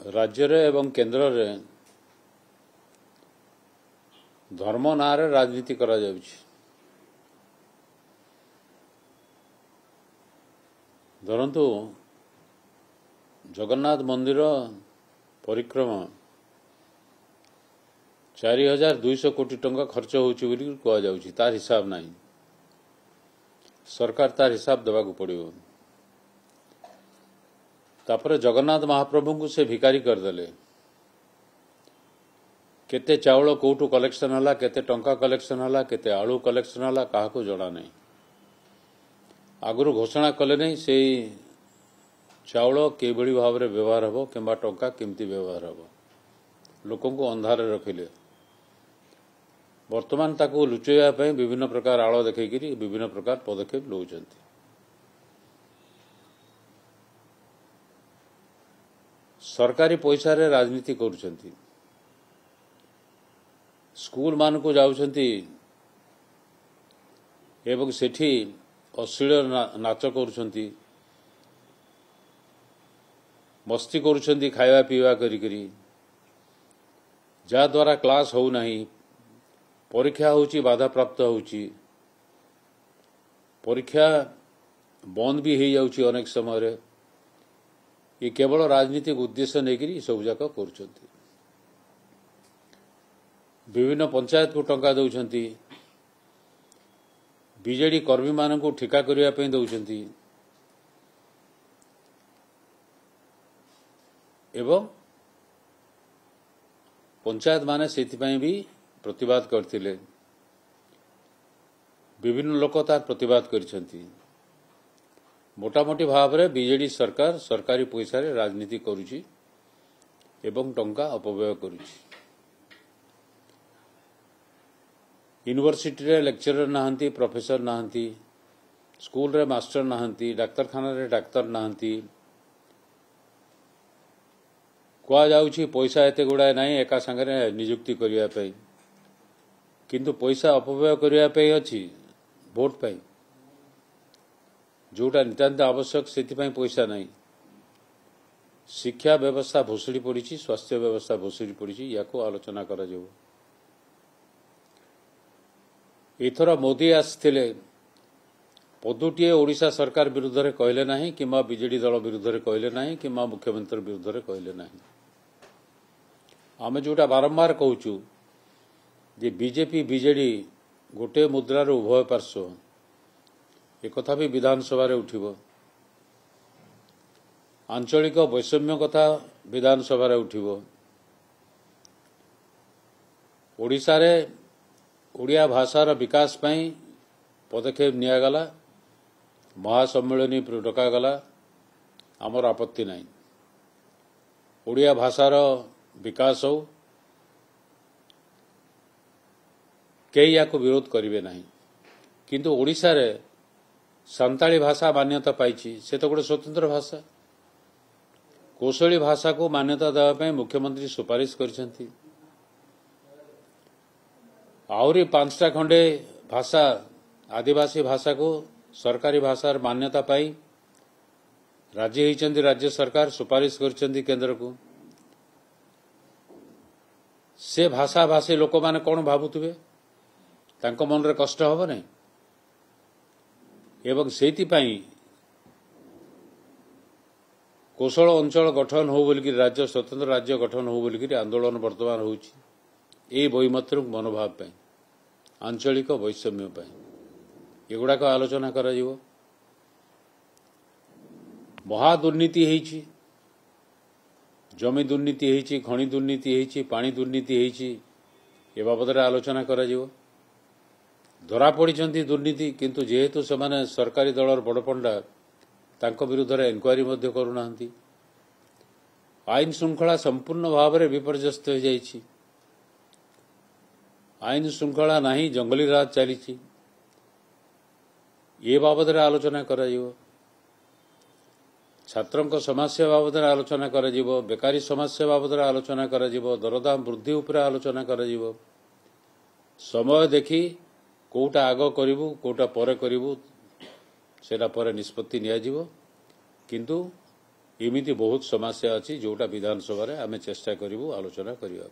राज्य एवं केन्द्र रे धर्म ना रे राजनीति करा जाउछि। धरतु जगन्नाथ मंदिर परिक्रमा 4200 कोटी टंका खर्च होउछि बोली कहा जाउछि। तार हिसाब नहीं, सरकार तार हिसाब देवाक पड़ो। तापर जगन्नाथ महाप्रभु को से भिकारी करदेले। केते चाउल कोठू कलेक्शन हला, केते टंका कलेक्शन हला, केते आलू कलेक्शन हला, काहाको जणा नहीं। आगुरु घोषणा कले नहीं से चाउल केभली भाव में व्यवहार हबो किंबा टंका केमती व्यवहार हबो, लोकन को अंधार रखिले। वर्तमान ताको लुचेया पय विभिन्न प्रकार आड़ देखैकरी विभिन्न प्रकार पदक्षेप लौचंती। सरकारी पैसा रे राजनीति करुछंती। स्कूल मान को जाउछंती एवं सेठी अश्लील नाच करुछंती, मस्ती करुछंती, खाଇବା पीवा करी जा द्वारा क्लास हो नहीं, परीक्षा होची बाधा प्राप्त होची, परीक्षा बंद भी हो जाउची अनेक समय रे। ये केवल राजनीतिक उद्देश्य नेकरी सब जाक करुछंती। विभिन्न पंचायत को टंका दउछंती, बीजेडी कर्मी मान को ठिका करिया पे दउछंती एवं पंचायत माने सेथिपाई भी प्रतिवाद करथिले। विभिन्न लोक तार प्रतिवाद करिसंती। मोटामोटी भाव में बीजेडी सरकार सरकारी पैसा रे राजनीति करुची एवं टंका अपव्यय करुची। यूनिवर्सिटी रे लेक्चरर नाहंती, प्रोफेसर नाहंती, स्कूल रे मास्टर नाहंती, डाक्तरखाना रे डाक्तर नाहंती। कह जाउछि पैसा एते गुड़ाए नहीं एका संगे नियुक्ति करिया पे, किंतु पैसा अपव्यय करिया पे अछि भोट पे, जोटा नितांत आवश्यक सेतिपाई पैसा नहीं। शिक्षा व्यवस्था भोसड़ी पड़ी, स्वास्थ्य व्यवस्था भोसड़ी पड़ी, याको आलोचना करा जाऊ। एथर मोदी आसथिले पदुटीए ओडिशा सरकार विरुद्ध रे कहले नहीं किंबा बीजेडी दल विरुद्ध रे कहले नहीं किंबा मुख्यमंत्री विरुद्ध रे कहले नहीं। आमे जोटा बारंबार कहूचु जे बीजेपी बीजेडी गोटे मुद्रार उभय पार्श्व, एक कथा भी विधानसभा रे उठिबो। आंचलिक वैषम्य कथा विधानसभा रे उठिबो। ओडिशा रे ओडिया भाषार विकास पई पदक्षेप नियागला, महासम्मेलनी डकागला, आमर आपत्ति नहीं। ओडिया भाषार विकास हो, कई या को विरोध करिवे नहीं। किंतु ओडिशा रे सांताली भाषा मान्यता पाइछि, से तो गोटे स्वतंत्र भाषा। कौशली भाषा को मान्यता देवा पई मुख्यमंत्री सुपारिश करिसेंती। आउरी 5टा खंडे भाषा आदिवासी भाषा को सरकारी भाषार मान्यता पाई राजी होइचंती। राज्य सरकार सुपारिश करचंती केंद्र को। से भाषा भाषी लोक माने कोन भाबुथिबे, तांको मन रे कष्ट हबो नै। एवं सेति पाई कौशल अंचल गठन हो बोलिकी, राज्य स्वतंत्र राज्य गठन हो बोलिकी आंदोलन वर्तमान होउची। ए वैमत्रिक मनोभाव पाई, आंचलिक वैषम्य पाई एगुड़ाक आलोचना करा जिवो। महादुर्नीति हेछि, जमी दुर्नीति हेछि, खनि दुर्नीति हेछि, पानी दुर्नीति हेछि, ए बाबद आलोचना करा जिवो। धरा पड़िछंती दुर्नीति, किंतु जेहेतु सेमाने सरकारी दलर बड़पंडा तांको विरुद्ध रे एनक्वायरी मध्य करूनांती। आईन श्रृंखला संपूर्ण भाव में विपर्यस्त हो जाइछि। आईन श्रृंखला नहीं, जंगली राज चली। ये बाबद आलोचना करा जिवो। छात्रों समस्या बाबद आलोचना करा जिवो, बेकारी समस्या बाबद आलोचना करा जिवो, दरदाम वृद्धि उपर आलोचना करा जिवो। समय देखी कोटा आग करिवु कोटा परे करिवु सेटा परे निष्पत्ति निया जिवो। किंतु एमिति बहुत समस्या अच्छी जोटा विधानसभा आम चेष्टा करूँ आलोचना करने।